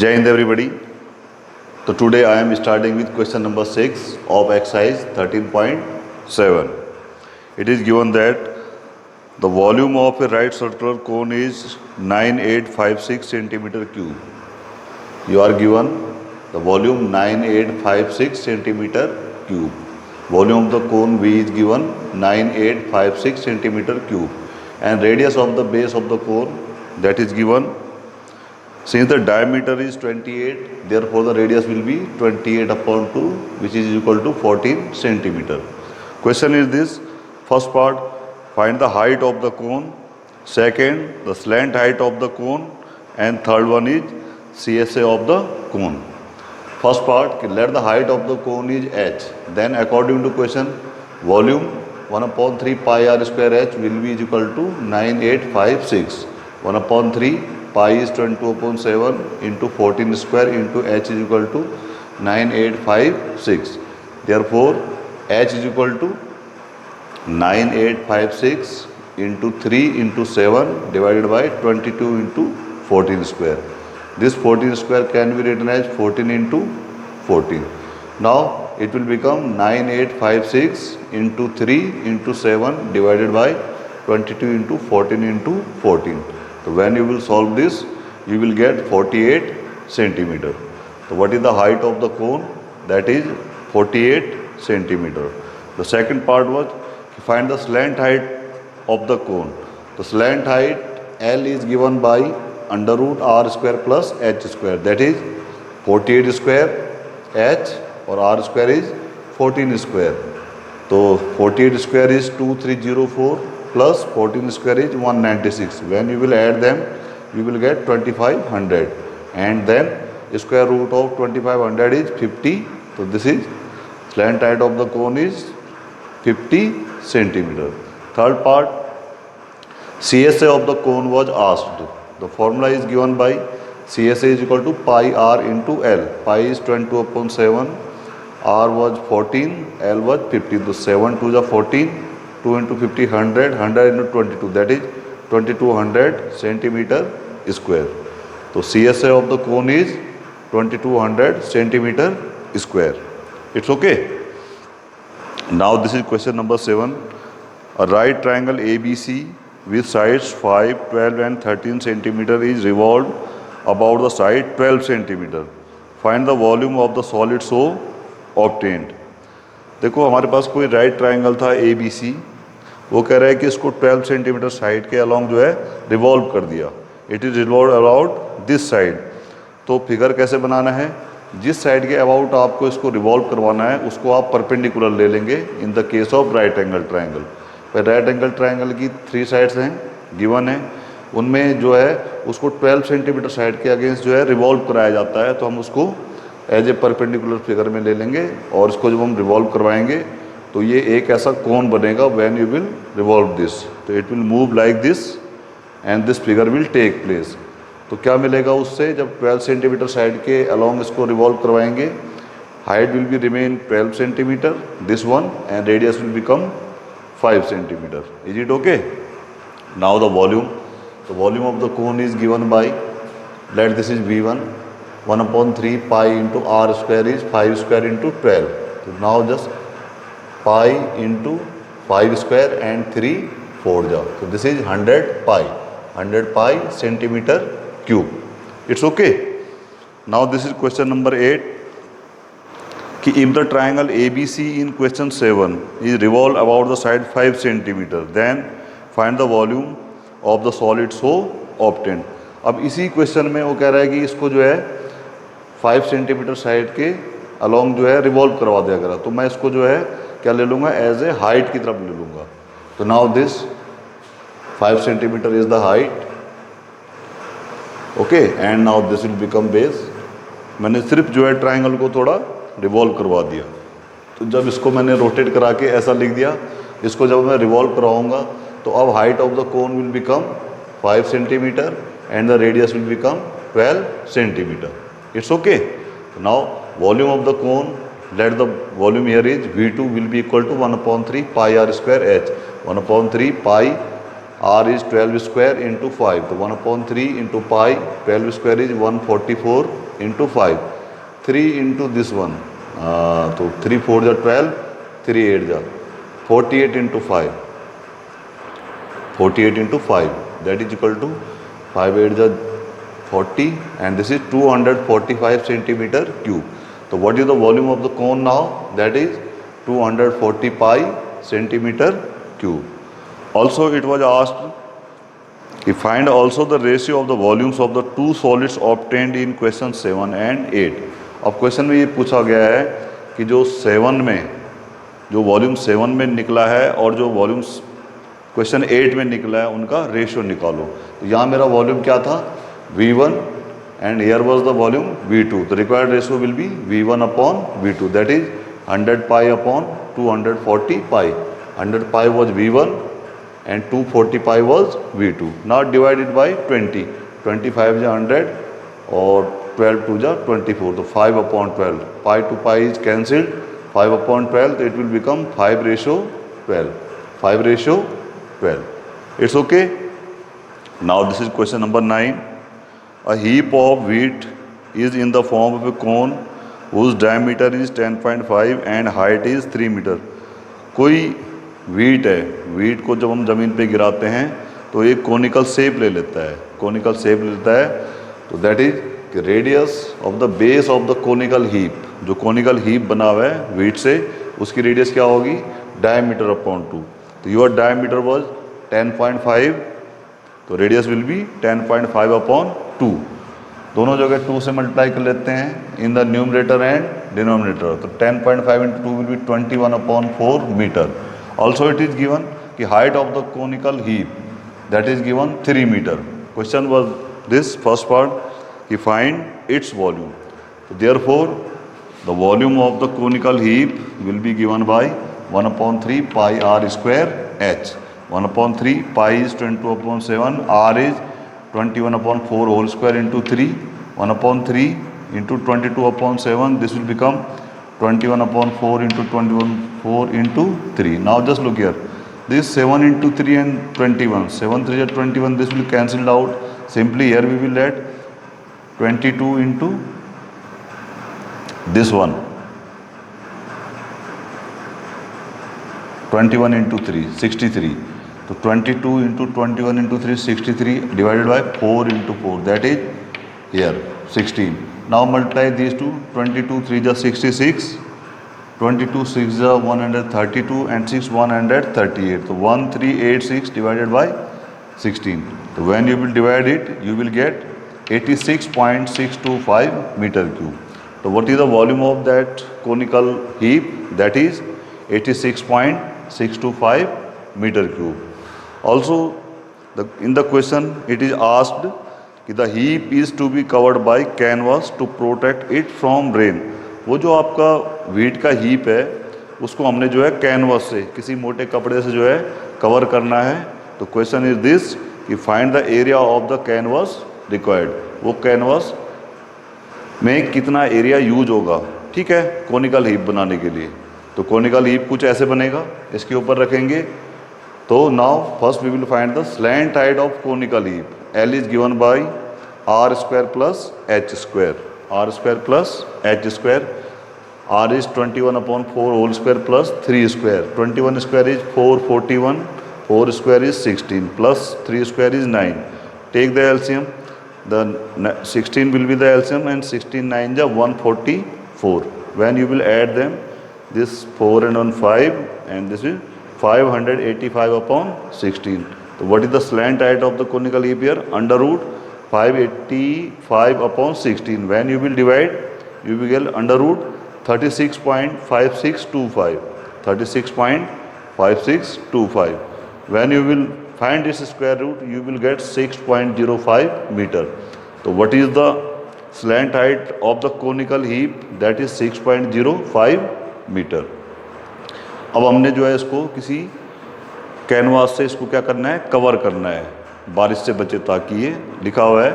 Jai Hind everybody. So today I am starting with question number 6 of exercise 13.7. It is given that the volume of a right circular cone is 9856 centimeter cube. You are given the volume 9856 centimeter cube. Volume of the cone V is given 9856 centimeter cube, and radius of the base of the cone, that is given. Since the diameter is 28, therefore the radius will be 28 upon 2, which is equal to 14 centimeter. Question is this: first part, find the height of the cone. Second, the slant height of the cone. And third one is CSA of the cone. First part, let the height of the cone is h. Then according to question, volume 1 upon 3 pi r square h will be equal to 9856. 1 upon 3 pi is 22 upon 7 into 14 square into h is equal to 9856. Therefore, h is equal to 9856 into 3 into 7 divided by 22 into 14 square. This 14 square can be written as 14 into 14. Now it will become 9856 into 3 into 7 divided by 22 into 14 into 14. So when you will solve this, you will get 48 centimeter. So what is the height of the cone? That is 48 centimeter. The second part was to find the slant height of the cone. The slant height L is given by under root r square plus h square. That is 48 square h or r square is 14 square. So 48 square is 2304 plus 14 square is 196. When you will add them, you will get 2500, and then square root of 2500 is 50. So this is slant height of the cone is 50 centimeter. Third part, CSA of the cone was asked. The formula is given by CSA is equal to pi r into L. Pi is 22 upon 7, r was 14, L was 50. So 7 to the 14, 2 into 50, 100, 100 into 22, that is 2200 centimeter square. So CSA of the cone is 2200 centimeter square. It's okay. Now this is question number 7. A right triangle ABC with sides 5, 12 and 13 centimeter is revolved about the side 12 centimeter. Find the volume of the solid so obtained. देखो हमारे पास कोई right triangle था A B C, वो कह रहा है कि इसको 12 सेंटीमीटर साइड के अलॉन्ग जो है रिवॉल्व कर दिया. It is revolve about this side. तो फिगर कैसे बनाना है? जिस साइड के अबाउट आपको इसको रिवॉल्व करवाना है उसको आप परपेंडिकुलर ले लेंगे in the case of right angle triangle. पर राइट एंगल ट्राइंगल की 3 साइड्स हैं गिवन है, उनमें जो है उसको 12 सेंटीमीटर साइड के अगेंस्ट जो है रिवॉल्व कराया जाता है. तो हम उसको एज ए परपेंडिकुलर फिगर में ले लेंगे और इसको जब हम रिवॉल्व करवाएंगे तो ये एक ऐसा कोन बनेगा when you will revolve this. तो it will move like this and this figure will take place. तो क्या मिलेगा उससे? जब 12 सेंटीमीटर साइड के अलॉन्ग इसको रिवॉल्व करवाएंगे, height will be remain 12 centimeter this one and radius will become 5 centimeter. Is it okay? Now the volume. The volume of the cone is given by, let this is V1, 1 upon 3 pi into r square is 5 square into 12. So now just pi into 5 square and 3 4 जाओ. So this is 100 pi centimeter cube. It's okay. Now this is question number 8. कि if the triangle ABC in question 7 is revolved about the side 5 centimeter, then find the volume of the solid so obtained. अब इसी question में वो कह रहा है कि इसको जो है 5 सेंटीमीटर साइड के अलॉन्ग जो है रिवॉल्व करवा दिया करा. तो मैं इसको जो है क्या ले लूँगा? एज ए हाइट की तरफ ले लूँगा. तो now this 5 centimetre is the height. Okay, and now this will become base. मैंने सिर्फ जो है ट्राइंगल को थोड़ा रिवॉल्व करवा दिया. तो जब इसको मैंने रोटेट करा के ऐसा लिख दिया, इसको जब मैं रिवॉल्व करवाऊंगा तो अब height of the cone will become 5 centimetre and the radius will become 12 centimetre. It's okay. Now volume of the cone, let the volume here is V2 will be equal to 1 upon 3 pi r square h. 1 upon 3 pi r is 12 square into 5. तो 1 upon 3 into pi 12 square is 144 into 5, 3 into this one, तो 3 4 जा 12, 3 8 जा 48 into 5, 48 into 5, that is equal to 5 8 जा 40 and this is 245 centimeter cube. So what is the volume of the cone now? That is 240 pi centimeter cube. Also it was asked to find also the ratio of the volumes of the two solids obtained in question 7 and 8. अब question में ये पूछा गया है कि जो 7 में, जो वॉल्यूम 7 में निकला है और जो वॉल्यूम क्वेश्चन 8 में निकला है उनका रेशियो निकालो। तो यहाँ मेरा वॉल्यूम क्या था? V1 and here was the volume V2. The required ratio will be V1 upon V2, that is 100 pi upon 240 pi. 100 pi was V1 and 240 pi was V2. Now divided by 20. 25 is 100 or 12 to the 24. So 5 upon 12. Pi to pi is cancelled. 5 upon 12, it will become 5 ratio 12. 5 ratio 12. It's okay. Now this is question number 9. A heap of wheat is in the form of a cone whose diameter is 10.5 and height is 3 meter. कोई wheat है, wheat को जब हम ज़मीन पे गिराते हैं तो एक conical shape ले लेता है, conical shape ले लेता है, तो that is radius of the base of the conical heap. जो conical heap बना हुआ है wheat से, उसकी radius क्या होगी? diameter upon 2. तो your diameter was 10.5, तो रेडियस विल बी 10.5 अपॉन 2. दोनों जगह 2 से मल्टीप्लाई कर लेते हैं in the numerator and denominator. तो 10.5 into 2 will be 21 upon 4 meter. Also it is given कि height of the conical heap that is given 3 meter. Question was this first part कि find its volume. तो therefore the volume of the conical heap will be given by 1/3 pi R square H. 1/3 pi is 22/7, r is 21/4 whole square into 3. 1/3 into 22/7, this will become 21/4 into 21/4 into 3. Now just look here, this 7 into 3 and 21, 7 3 is 21, this will cancelled out. Simply here we will add 22 into this one, 21 into 3, 63. तो 22 into 21 into 3, 63 divided by 4 into 4, that is here 16. Now multiply these two. 22 3 is 66, 22 6 is 132 and 6 138. So 1386 divided by 16. So when you will divide it, you will get 86.625 meter cube. So what is the volume of that conical heap? That is 86.625 meter cube. Also in the question it is asked कि the heap is to be covered by canvas to protect it from rain. वो जो आपका wheat का heap है उसको हमने जो है canvas से, किसी मोटे कपड़े से जो है कवर करना है. तो question is this कि find the area of the canvas required. वो canvas में कितना एरिया यूज होगा, ठीक है, कोनिकल हीप बनाने के लिए. तो कोनिकल हीप कुछ ऐसे बनेगा, इसके ऊपर रखेंगे. तो now first we will find the slant height of conical heap. L is given by r square plus h square. R square plus h square. R is 21/4 whole square plus 3 square. 21 square is 441, 4 square is 16 plus 3 square is 9. Take the LCM. The 16 will be the LCM and 16 9 is 144. When you will add them, this 4 and 1 5 and this is 585 upon 16. So what is the slant height of the conical heap here? Under root 585 upon 16. When you will divide, you will get under root 36.5625. 36.5625. When you will find its square root, you will get 6.05 meter. So what is the slant height of the conical heap? That is 6.05 meter. अब हमने जो है इसको किसी canvas से इसको क्या करना है, कवर करना है, बारिश से बचे, ताकि ये लिखा हुआ है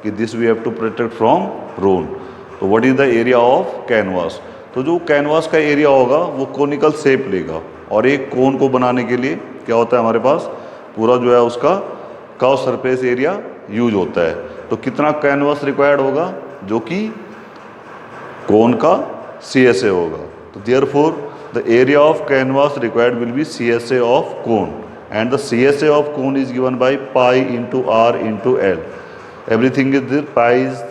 कि this we have to protect from rain. तो what is the area of canvas? तो जो कैनवास का एरिया होगा वो कोनिकल शेप लेगा. और एक कोन को बनाने के लिए क्या होता है हमारे पास, पूरा जो है उसका कर्व सरफेस एरिया यूज होता है. तो कितना कैनवास रिक्वायर्ड होगा, जो कि कोन का CSA होगा. तो therefore the area of canvas required will be CSA of cone, and the CSA of cone is given by pi into R into L. Everything is there. Pi is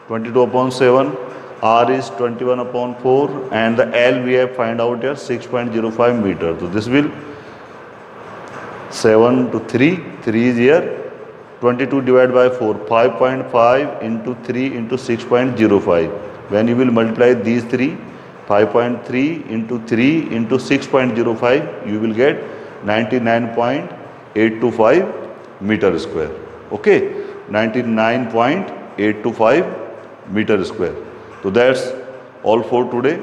22/7, R is 21/4, and the L we have find out here 6.05 meter. So this will 7 to 3 is here, 22 divided by 4, 5.5 into 3 into 6.05. When you will multiply these three, 5.3 into 3 into 6.05, you will get 99.825 meter square. Okay, 99.825 meter square. So that's all for today.